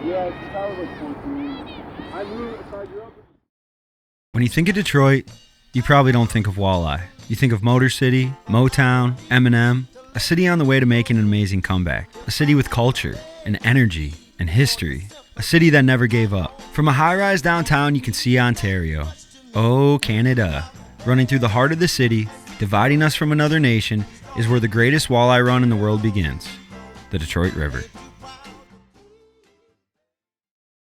Yeah, it's probably 14. I grew up. When you think of Detroit, you probably don't think of walleye. You think of Motor City, Motown, Eminem, a city on the way to making an amazing comeback. A city with culture and energy and history. A city that never gave up. From a high-rise downtown, you can see Ontario. Oh, Canada. Running through the heart of the city, dividing us from another nation, is where the greatest walleye run in the world begins. The Detroit River.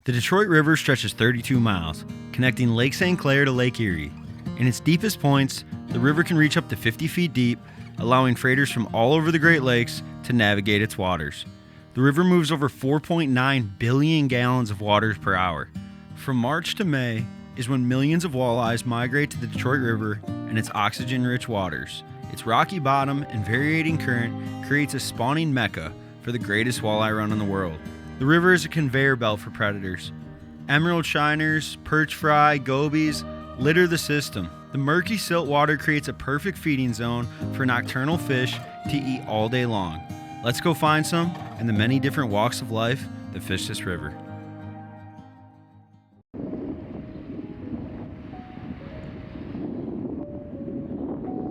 The Detroit River stretches 32 miles, connecting Lake St. Clair to Lake Erie. In its deepest points, the river can reach up to 50 feet deep, allowing freighters from all over the Great Lakes to navigate its waters. The river moves over 4.9 billion gallons of water per hour. From March to May is when millions of walleyes migrate to the Detroit River and its oxygen-rich waters. Its rocky bottom and varying current creates a spawning mecca for the greatest walleye run in the world. The river is a conveyor belt for predators. Emerald shiners, perch fry, gobies litter the system. The murky silt water creates a perfect feeding zone for nocturnal fish to eat all day long. Let's go find some in the many different walks of life that fish this river.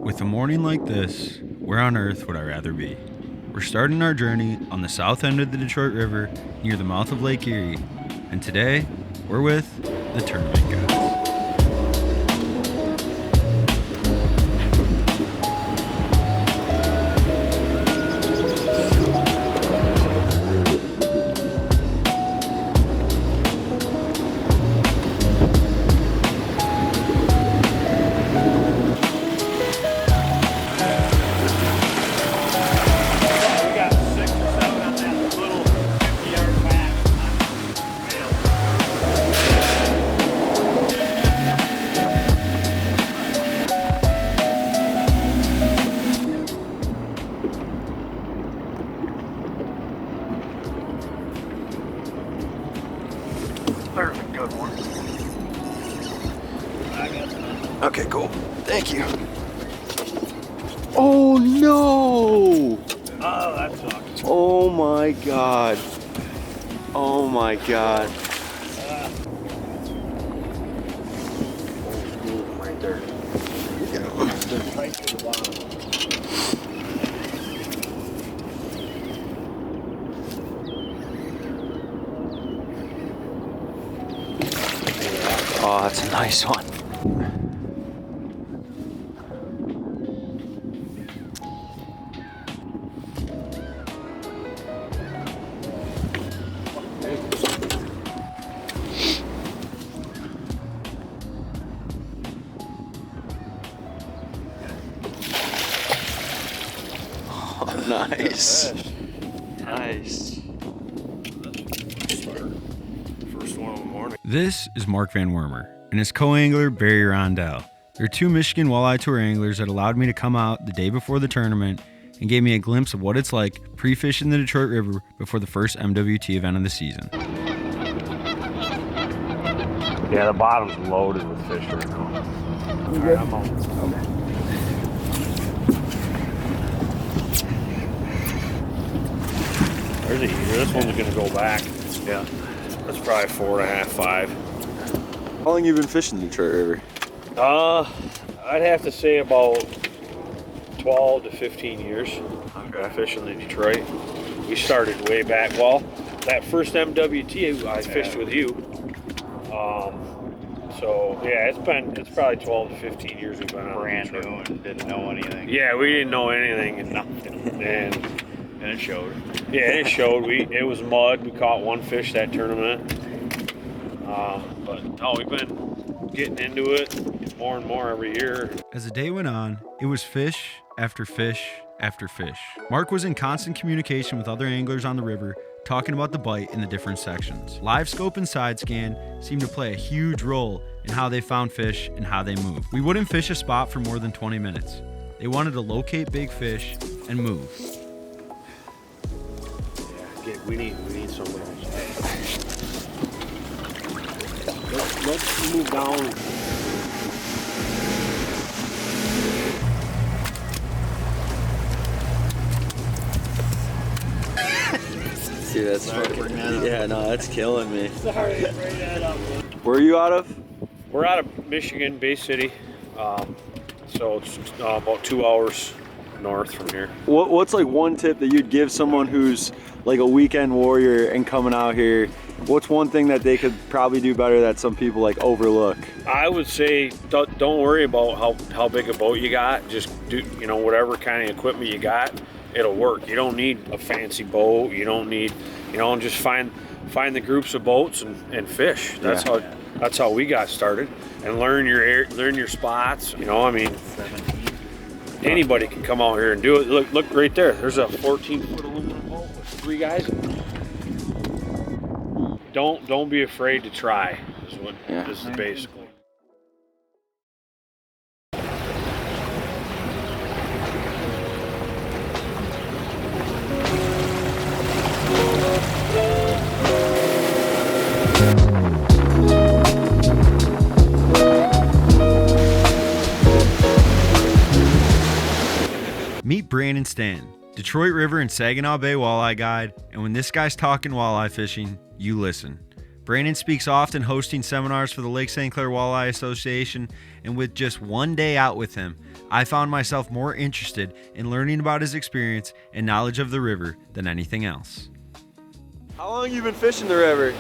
With a morning like this, where on earth would I rather be? We're starting our journey on the south end of the Detroit River near the mouth of Lake Erie, and today we're with the tournament guys. Okay, cool. Thank you. Oh no! Oh, that sucks. Oh my god. Oh my god. Right there. They're right to the bottom. Oh, that's a nice one. Oh, nice. Nice. First one in the morning. This is Mark Van Wormer and his co-angler Barry Rondell. They're two Michigan Walleye Tour anglers that allowed me to come out the day before the tournament and gave me a glimpse of what it's like pre-fishing the Detroit River before the first MWT event of the season. Yeah, the bottom's loaded with fish right now. You good? I'm on. Okay. There's a heater. This one's gonna go back. Yeah. That's probably 4.5, 5. How long have you been fishing the Detroit River? I'd have to say about 12 to 15 years. Okay. Fishing in Detroit. We started way back. Well, that first MWT I fished with you. So yeah, it's probably 12 to 15 years we've been on Brand new and didn't know anything. Yeah, we didn't know anything and nothing. And it showed. Yeah, it showed. It was mud. We caught one fish that tournament. But no, we've been getting into it more and more every year. As the day went on, it was fish after fish after fish. Mark was in constant communication with other anglers on the river, talking about the bite in the different sections. Live scope and side scan seemed to play a huge role in how they found fish and how they moved. We wouldn't fish a spot for more than 20 minutes. They wanted to locate big fish and move. Yeah, we need somebody. Let's move down. Dude, that's Sorry to bring that up. yeah, no, that's killing me. Sorry to bring that up. Where are you out of? We're out of Michigan, Bay City. So it's about 2 hours north from here. What's like one tip that you'd give someone who's like a weekend warrior and coming out here? What's one thing that they could probably do better that some people like overlook? I would say don't worry about how big a boat you got. Just do, whatever kind of equipment you got, it'll work. You don't need a fancy boat. You don't need, just find the groups of boats and fish. That's how we got started. And learn your spots. Anybody can come out here and do it. Look right there. There's a 14-foot aluminum boat with 3 guys. Don't be afraid to try. This is basically. Meet Brandon Stanton, Detroit River and Saginaw Bay walleye guide, and when this guy's talking walleye fishing, you listen. Brandon speaks often hosting seminars for the Lake St. Clair Walleye Association, and with just one day out with him, I found myself more interested in learning about his experience and knowledge of the river than anything else. How long have you been fishing the river?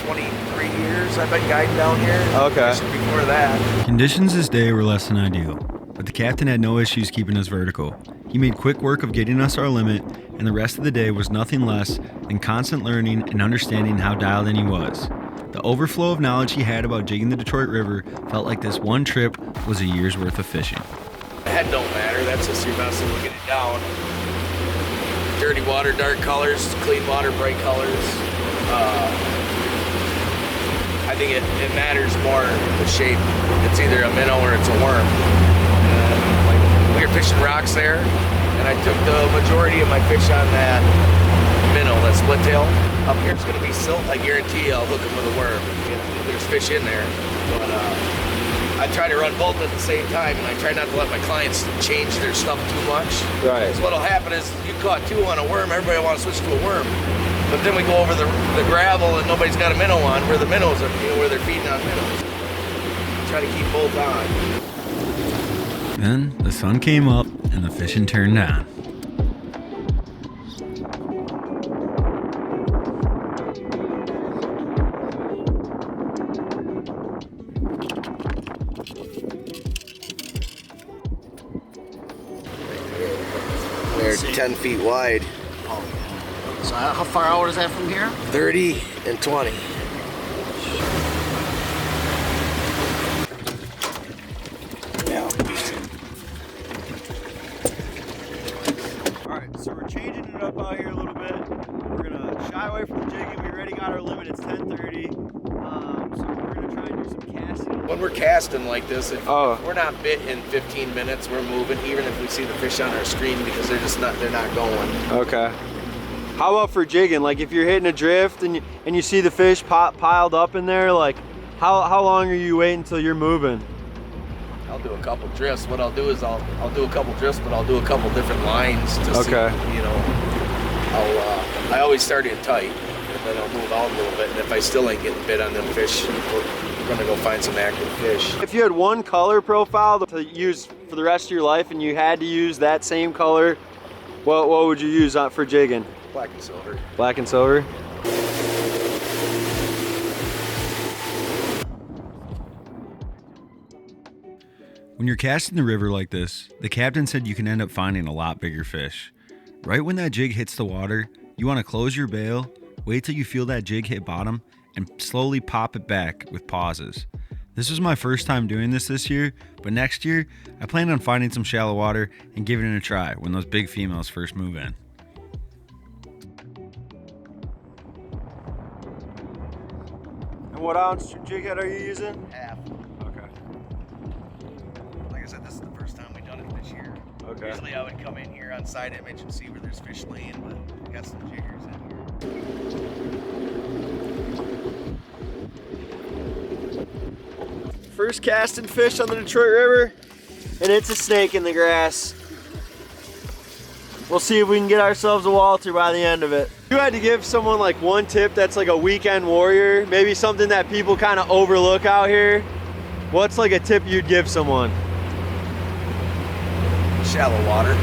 23 years I've been guiding down here. Okay. Before that. Conditions this day were less than ideal, but the captain had no issues keeping us vertical. He made quick work of getting us our limit, and the rest of the day was nothing less than constant learning and understanding how dialed in he was. The overflow of knowledge he had about jigging the Detroit River felt like this one trip was a year's worth of fishing. The head don't matter, that's just your best to get it down. Dirty water, dark colors, clean water, bright colors. I think it matters more the shape. It's either a minnow or it's a worm. We were fishing rocks there, and I took the majority of my fish on that minnow, that split tail. Up here it's gonna be silt, I guarantee you I'll hook them with a worm. There's fish in there, but I try to run both at the same time, and I try not to let my clients change their stuff too much. Right. So what'll happen is you caught 2 on a worm, everybody wants to switch to a worm. But then we go over the gravel and nobody's got a minnow on, where the minnows are, where they're feeding on minnows. Try to keep both on. Then the sun came up and the fishing turned on. They're 10 feet wide. So how far out is that from here? 30 and 20. Yeah. Alright, so we're changing it up out here a little bit. We're gonna shy away from the jigging. We already got our limit, it's 10:30. So we're gonna try and do some casting. When we're casting like this, if we're not bit in 15 minutes, we're moving, even if we see the fish on our screen, because they're not going. Okay. How about for jigging? Like if you're hitting a drift and you see the fish piled up in there, like how long are you waiting until you're moving? I'll do a couple drifts. What I'll do is I'll do a couple drifts, but I'll do a couple different lines to see, I always start in tight, and then I'll move out a little bit, and if I still ain't getting bit on them fish, we're gonna go find some active fish. If you had one color profile to use for the rest of your life and you had to use that same color, what would you use for jigging? Black and silver. Black and silver? When you're casting the river like this, the captain said you can end up finding a lot bigger fish. Right when that jig hits the water, you want to close your bail, wait till you feel that jig hit bottom, and slowly pop it back with pauses. This was my first time doing this year, but next year, I plan on finding some shallow water and giving it a try when those big females first move in. And what ounce jig head are you using? Half. Okay. Like I said, this is the first time we've done it this year. Okay. Usually I would come in here on side image and see where there's fish laying, but I got some jiggers in here. First casting fish on the Detroit River, and it's a snake in the grass. We'll see if we can get ourselves a Walter by the end of it. If you had to give someone like one tip that's like a weekend warrior, maybe something that people kind of overlook out here, what's like a tip you'd give someone? Shallow water.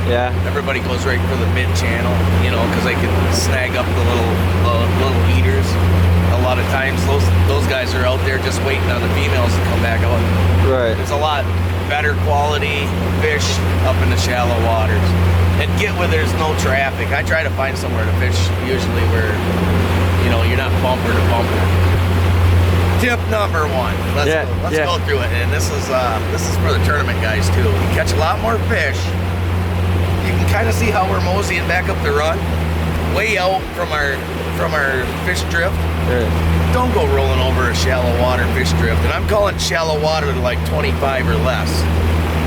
Yeah. Everybody goes right for the mid-channel, you know, because they can snag up the little eaters. A lot of times, those guys are out there just waiting on the females to come back out. Right. There's a lot better quality fish up in the shallow waters. And get where there's no traffic. I try to find somewhere to fish usually where, you know, you're not bumper to bumper. Tip number one. Let's go through it. And this is for the tournament guys too. You catch a lot more fish. You can kind of see how we're moseying back up the run, way out from our fish drift. Right. Don't go rolling over a shallow water fish drift. And I'm calling shallow water to like 25 or less.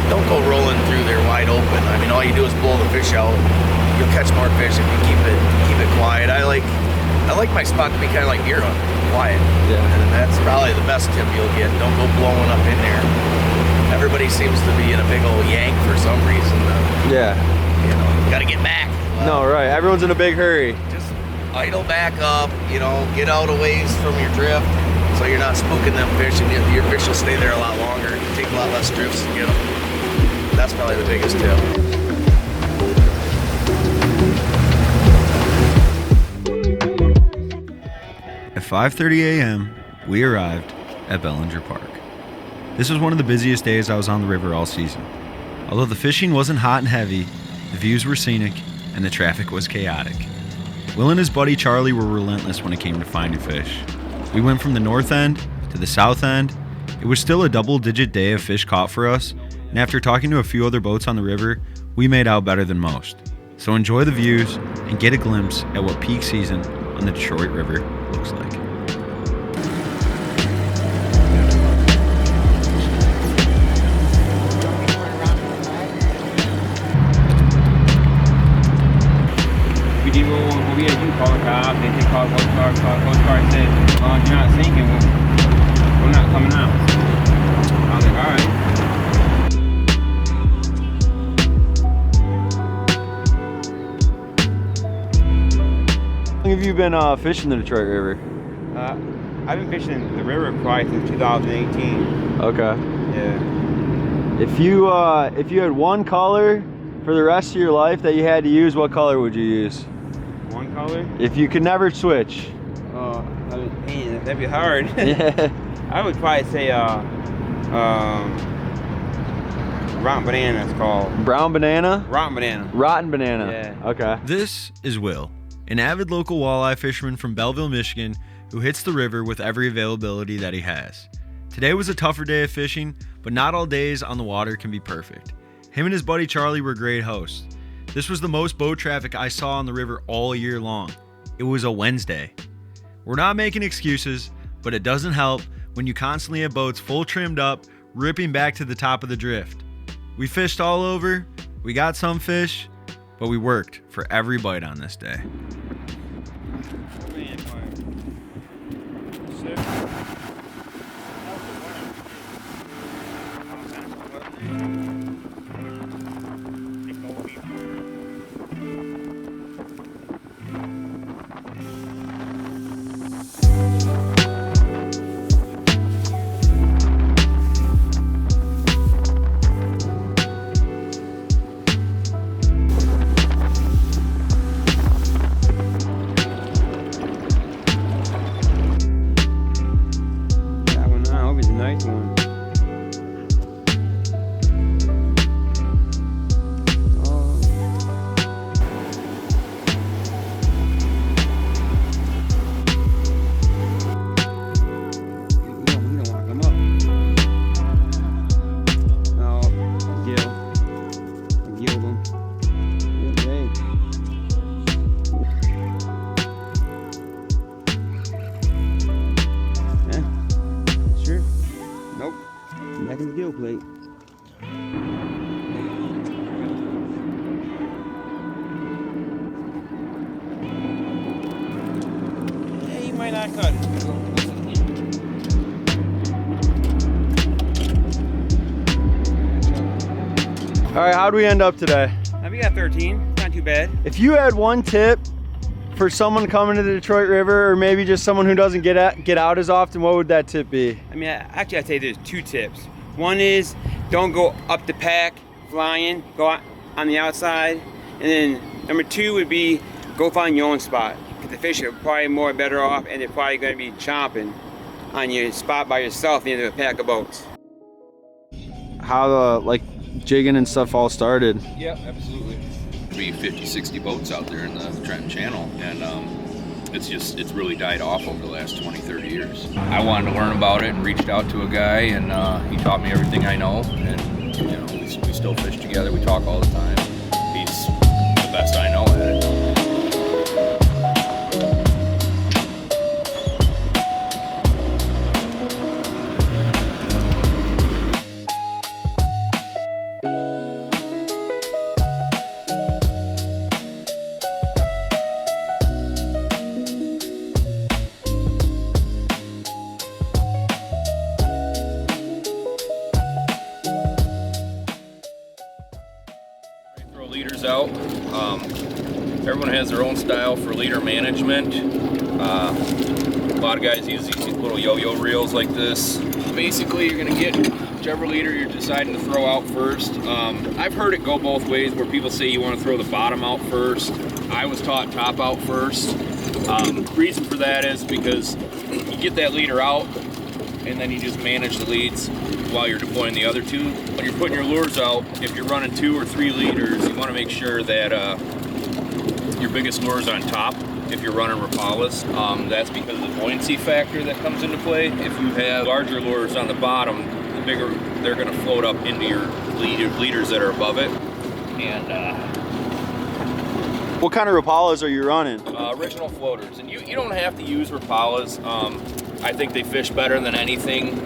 Don't go rolling through there wide open. I mean, all you do is blow the fish out. You'll catch more fish if you keep it quiet. I like my spot to be kind of like deer hunting, quiet. Yeah. And that's probably the best tip you'll get. Don't go blowing up in there. Everybody seems to be in a big old yank for some reason. Yeah. You know, you gotta get back. No, right. Everyone's in a big hurry. Just idle back up. You know, get out a ways from your drift, so you're not spooking them fish, and your fish will stay there a lot longer. Take a lot less drifts to get them. That's probably the biggest tip. At 5:30 a.m., we arrived at Bellinger Park. This was one of the busiest days I was on the river all season. Although the fishing wasn't hot and heavy, the views were scenic, and the traffic was chaotic. Will and his buddy Charlie were relentless when it came to finding fish. We went from the north end to the south end. It was still a double-digit day of fish caught for us, and after talking to a few other boats on the river, we made out better than most. So enjoy the views and get a glimpse at what peak season on the Detroit River looks like. We did what we had to do, call a cop, they said call Coast Guard said, you're not sinking, we're not coming out. I was like, all right. How long have you been fishing the Detroit River? I've been fishing the river probably since 2018. Okay. Yeah. If you had one color for the rest of your life that you had to use, what color would you use? One color? If you could never switch. Man, that'd be hard. Yeah. I would probably say rotten banana it's called. Brown banana? Rotten banana. Rotten banana. Yeah. Okay. This is Will, an avid local walleye fisherman from Belleville, Michigan, who hits the river with every availability that he has. Today was a tougher day of fishing, but not all days on the water can be perfect. Him and his buddy Charlie were great hosts. This was the most boat traffic I saw on the river all year long. It was a Wednesday. We're not making excuses, but it doesn't help when you constantly have boats full trimmed up, ripping back to the top of the drift. We fished all over, we got some fish, but we worked for every bite on this day. All right, how'd we end up today? We got 13. Not too bad. If you had one tip for someone coming to the Detroit River, or maybe just someone who doesn't get out as often, what would that tip be? I mean, actually, I'd say there's 2 tips. One is don't go up the pack flying, go out on the outside. And then number 2 would be go find your own spot. Because the fish are probably more better off, and they're probably going to be chomping on your spot by yourself than a pack of boats. How the like jigging and stuff all started? Yeah, absolutely. Be 50, 60 boats out there in the Trenton Channel, and it's really died off over the last 20, 30 years. I wanted to learn about it and reached out to a guy, and he taught me everything I know, and you know, we still fish together. We talk all the time. He's the best I know at it. Leaders out. Everyone has their own style for leader management. A lot of guys use these little yo-yo reels like this. Basically, you're gonna get whichever leader you're deciding to throw out first. I've heard it go both ways, where people say you want to throw the bottom out first. I was taught top out first. Reason for that is because you get that leader out, and then you just manage the leads while you're deploying the other 2. When you're putting your lures out, if you're running 2 or 3 leaders, you want to make sure that your biggest lure's on top. If you're running Rapalas, that's because of the buoyancy factor that comes into play. If you have larger lures on the bottom, the bigger they're going to float up into your leaders that are above it. And What kind of Rapalas are you running? original floaters, and you don't have to use Rapalas. I think they fish better than anything.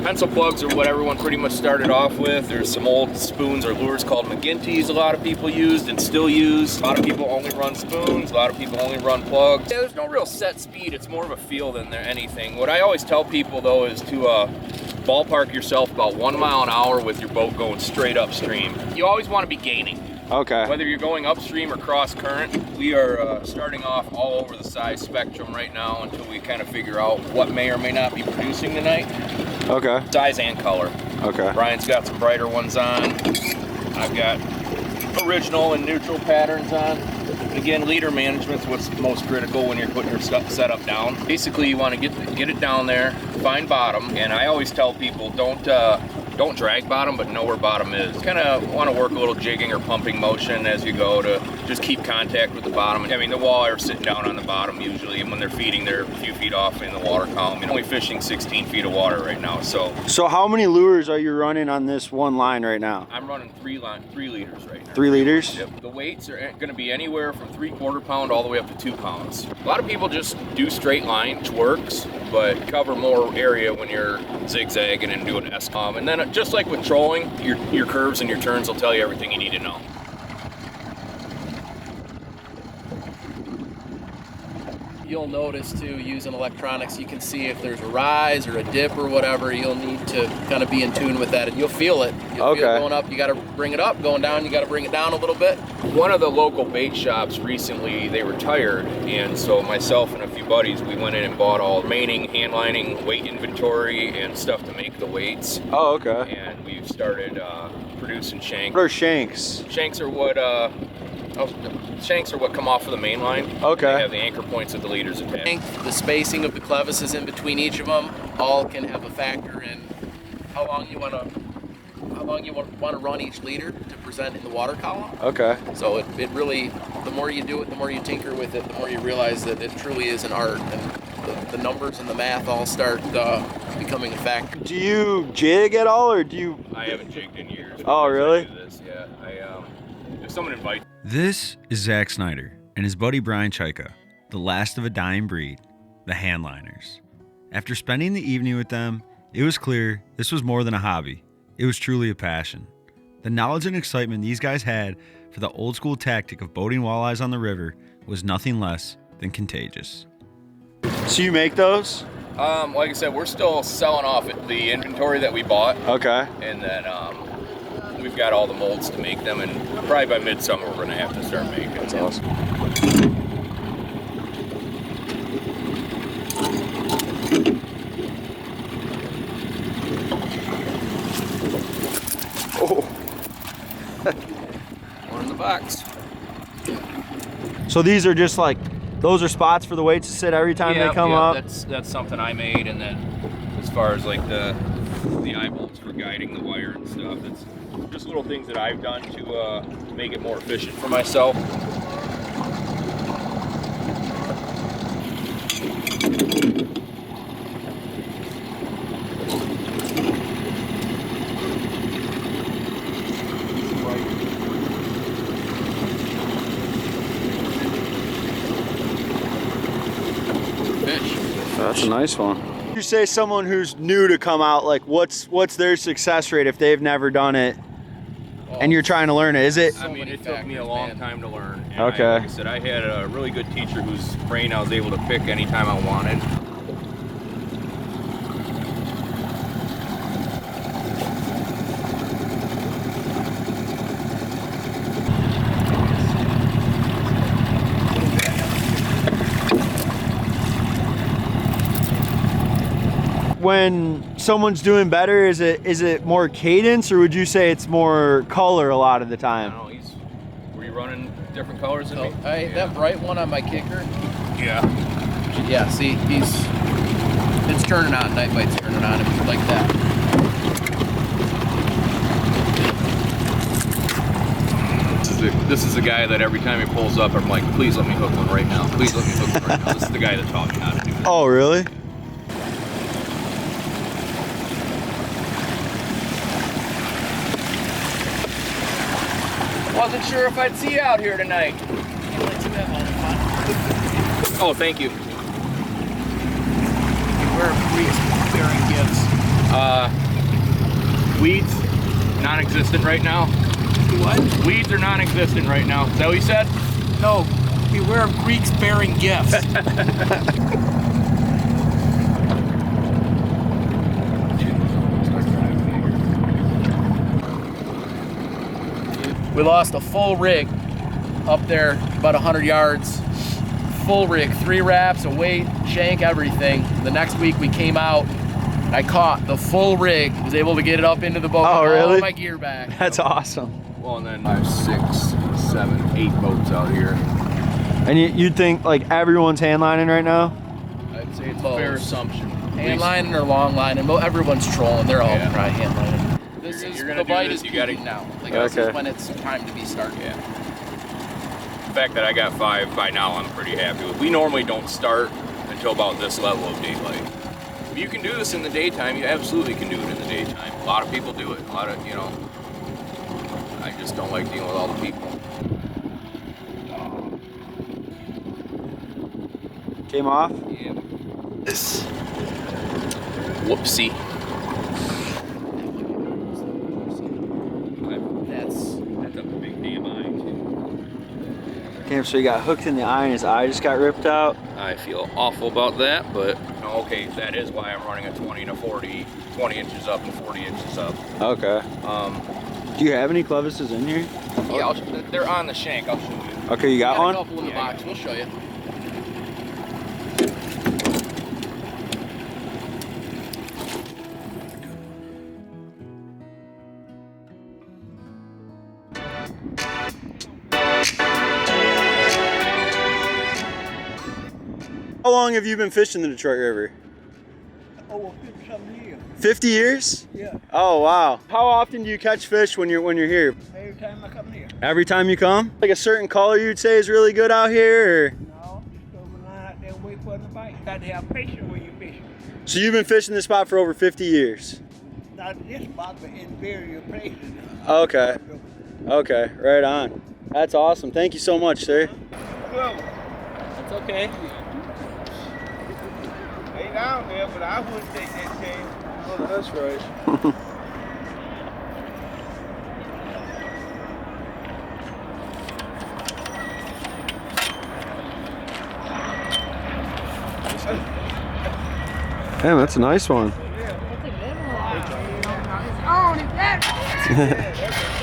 Pencil plugs are what everyone pretty much started off with. There's some old spoons or lures called McGinty's a lot of people used and still use. A lot of people only run spoons, a lot of people only run plugs. Yeah, there's no real set speed, it's more of a feel than anything. What I always tell people though is to ballpark yourself about 1 mile an hour with your boat going straight upstream. You always want to be gaining. Okay. Whether you're going upstream or cross current, we are starting off all over the size spectrum right now until we kind of figure out what may or may not be producing tonight. Okay. Size and color. Okay. Brian's got some brighter ones on. I've got original and neutral patterns on. Again, leader management's what's most critical when you're putting your stuff set up down. Basically, you want to get it down there, find bottom, and I always tell people don't drag bottom, but know where bottom is. Kind of want to work a little jigging or pumping motion as you go to just keep contact with the bottom. I mean, the walleye are sitting down on the bottom usually, and when they're feeding, they're a few feet off in the water column. You're only fishing 16 feet of water right now, so. So how many lures are you running on this one line right now? I'm running 3 leaders right now. 3 liters? Yep. The weights are going to be anywhere from 3/4 pound all the way up to 2 pounds. A lot of people just do straight line, which works, but cover more area when you're zigzagging and doing S-com. And then just like with trolling, your curves and your turns will tell you everything you need to know. You'll notice too, using electronics, you can see if there's a rise or a dip or whatever. You'll need to kind of be in tune with that, and you'll feel it. You'll feel it going up, you got to bring it up. Going down, you got to bring it down a little bit. One of the local bait shops recently, they retired, and so myself and a few buddies, we went in and bought all maining, handlining, weight inventory, and stuff to make the weights. Oh, okay. And we've started producing shanks. What are shanks? Shanks are what come off of the main line. Okay. They have the anchor points of the leaders attached. The spacing of the clevises in between each of them all can have a factor in how long you want to run each leader to present in the water column. Okay. So it really, the more you do it, the more you tinker with it, the more you realize that it truly is an art, and the numbers and the math all start becoming a factor. Do you jig at all, or do you? I haven't jigged in years. Oh, really? Yeah. If someone invites. This is Zach Snyder and his buddy Brian Chaika, the last of a dying breed, the handliners. After spending the evening with them, it was clear this was more than a hobby. It was truly a passion. The knowledge and excitement these guys had for the old school tactic of boating walleyes on the river was nothing less than contagious. So you make those? Like I said, we're still selling off the inventory that we bought. Okay. And then we've got all the molds to make them, and probably by midsummer we're gonna have to start making. That's awesome. One in the box. So these are just like, those are spots for the weights to sit every time they come up? That's something I made, and then as far as like the eye bolts for guiding the wire and stuff, it's just little things that I've done to make it more efficient for myself. That's a nice one. You say someone who's new to come out, like what's their success rate if they've never done it and you're trying to learn it? Is it? I mean, it took me a long time to learn. And Okay. like I said, I had a really good teacher whose brain I was able to pick anytime I wanted. When someone's doing better, is it more cadence, or would you say it's more color a lot of the I time? don't know, were you running different colors than me? That bright one on my kicker. Yeah. Yeah, see, it's turning on. Night light's turning on. It's like that. This is the guy that every time he pulls up, I'm like, please let me hook one right now. Please let me hook one right now. This is the guy that taught me how to do that. Oh, really? Wasn't sure if I'd see you out here tonight. Oh, thank you. Where are weeds bearing gifts? Weeds, non-existent right now. What? Weeds are non-existent right now. Is that what you said? No, beware of Greeks bearing gifts. We lost a full rig up there, about 100 yards. Full rig, 3 wraps, a weight, shank, everything. The next week we came out, I caught the full rig, was able to get it up into the boat. Oh, really? All my gear back. That's awesome. Well, and then 5, 6, 7, 8 boats out here. And you'd think like everyone's handlining right now? I'd say it's a Both. fair assumption. Hand lining or long lining, everyone's trolling. They're all Yeah. probably hand lining. This is You're gonna the do bite this, is you gotta- peaking now. Like this Okay. is when it's time to be started. Yeah. The fact that I got 5 by now, I'm pretty happy with. We normally don't start until about this level of daylight. If you can do this in the daytime, you absolutely can do it in the daytime. A lot of people do it. A lot of, I just don't like dealing with all the people. Came off? Yeah. This. Whoopsie. That's a big damn eye, too. Damn, so he got hooked in the eye and his eye just got ripped out? I feel awful about that, but okay, that is why I'm running a 20 to 40, 20 inches up and 40 inches up. Okay. Do you have any clevises in here? Yeah, they're on the shank. I'll show you. Okay, you got Got one? a couple in the box. We'll show you. How long have you been fishing the Detroit River? Over 50-something years. 50 years? Yeah. Oh, wow. How often do you catch fish when you're here? Every time I come here. Every time you come? Like a certain color you'd say is really good out here? Or? No, just go line out there and wait for the bite. Got to have patience when you're fishing. So you've been fishing this spot for over 50 years? Not this spot, but in various places. Okay. Okay, right on. That's awesome. Thank you so much, sir. That's okay. Ain't down there, but I wouldn't take that chance. Oh, that's right. Damn, that's a nice one. Yeah.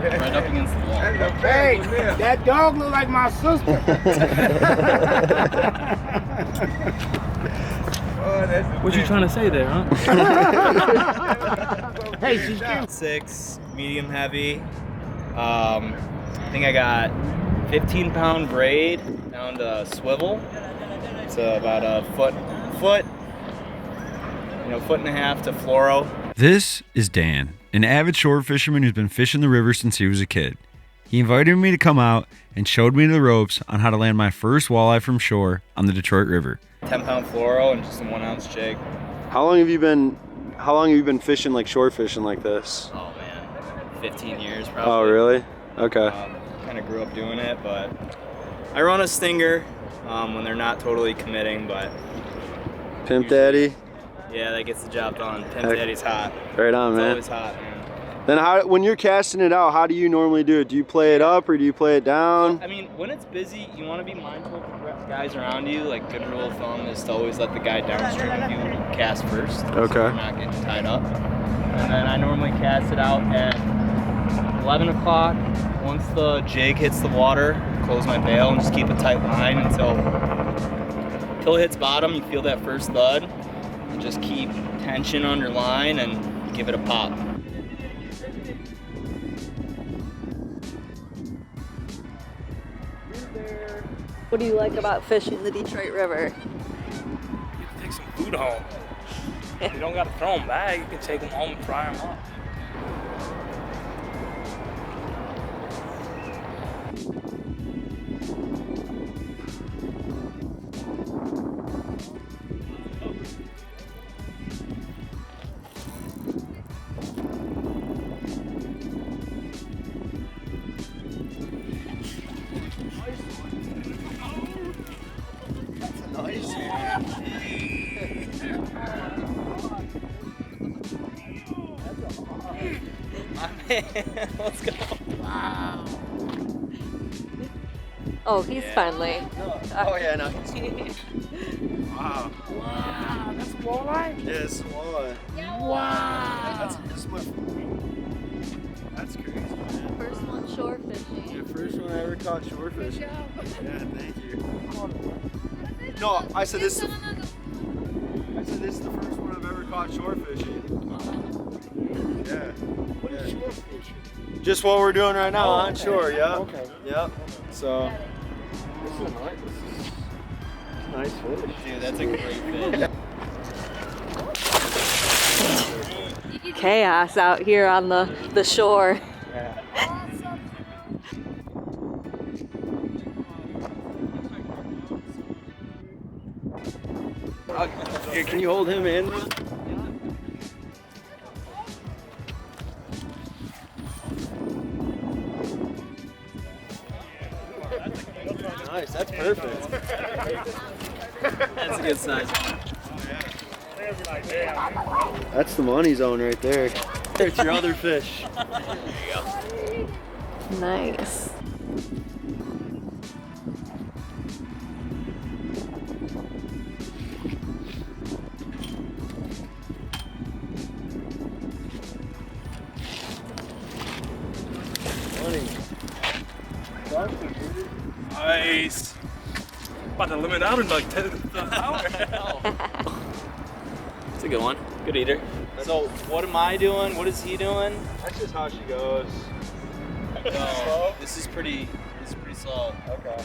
right up against the wall. Hey, that dog look like my sister. What you trying to say there, huh? Hey, she's cute. 6, medium heavy. I think I got 15-pound braid down to swivel. It's about a foot, foot and a half to fluoro. This is Dan, an avid shore fisherman who's been fishing the river since he was a kid. He invited me to come out and showed me the ropes on how to land my first walleye from shore on the Detroit River. 10-pound fluoro and just a 1-ounce jig. How long have you been fishing, like shore fishing like this? Oh man, 15 years probably. Oh really? Okay. Kind of grew up doing it, but I run a stinger when they're not totally committing, but Pimp Daddy? yeah, that gets the job done. Pimp Daddy's hot. Right on, It's man. always hot, man. Then when you're casting it out, how do you normally do it? Do you play it up or do you play it down? I mean, when it's busy, you want to be mindful of the guys around you. Like, good rule of thumb is to always let the guy downstream of you cast first. Okay. So you're not getting tied up. And then I normally cast it out at 11 o'clock. Once the jig hits the water, close my bail and just keep a tight line until it hits bottom. You feel that first thud. And just keep tension on your line and give it a pop. What do you like about fishing the Detroit River? You can take some food home. You don't got to throw them back. You can take them home and fry them up. Let's go. Wow. Oh, he's friendly. Oh yeah, no. Wow. Wow, that's a walleye? Yes, walleye. Wow. That's crazy, man. First one shore fishing. Your first one I ever caught shore fishing. Yeah, thank you. No, I said this is the first one I've ever caught shore fishing. Yeah. What is shore fishing? Just what we're doing right now on okay. shore, yeah. Okay. Yep. So This is nice fish. Dude, that's a great fish. Chaos out here on the shore. here, can you hold him in? Nice, that's perfect. That's a good size. That's the money zone right there. It's your other fish. There you go. Nice. Nice. About to limit out in like 10 hours. It's a good one. Good eater. So what am I doing? What is he doing? That's just how she goes. No, this is pretty slow. Okay.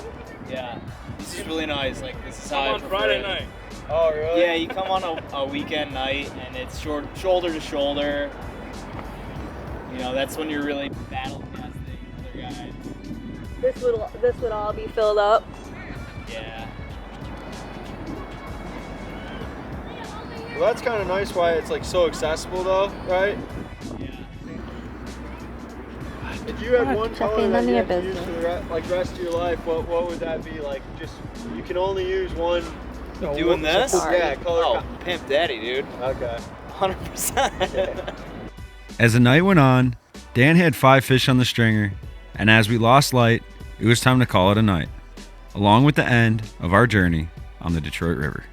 Yeah. This is really nice. Like, this is how Come I on prefer Friday it. night. Oh, really? Yeah, you come on a weekend night and it's shoulder to shoulder. You know, that's when you're really battle testing other guys. This would all be filled up. Yeah. Well, that's kind of nice why it's like so accessible though, right? Yeah. If you had one color Checking that on you your had to use business. for the rest of your life, what would that be? Like, just you can only use one. Doing this? Yeah, color. Oh, Pimp Daddy, dude. Okay. 100%. As the night went on, Dan had 5 fish on the stringer, and as we lost light, it was time to call it a night, along with the end of our journey on the Detroit River.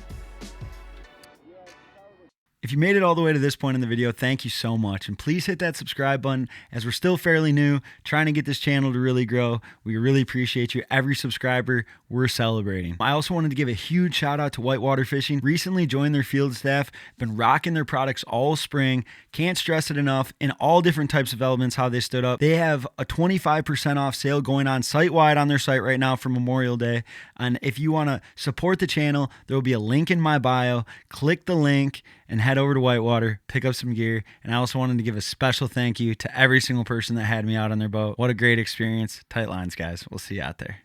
If you made it all the way to this point in the video, thank you so much. And please hit that subscribe button as we're still fairly new, trying to get this channel to really grow. We really appreciate you. Every subscriber, we're celebrating. I also wanted to give a huge shout out to Whitewater Fishing. Recently joined their field staff, been rocking their products all spring. Can't stress it enough. In all different types of elements, how they stood up. They have a 25% off sale going on site-wide on their site right now for Memorial Day. And if you want to support the channel, there will be a link in my bio. Click the link and head over to Whitewater, pick up some gear. And I also wanted to give a special thank you to every single person that had me out on their boat. What a great experience. Tight lines, guys. We'll see you out there.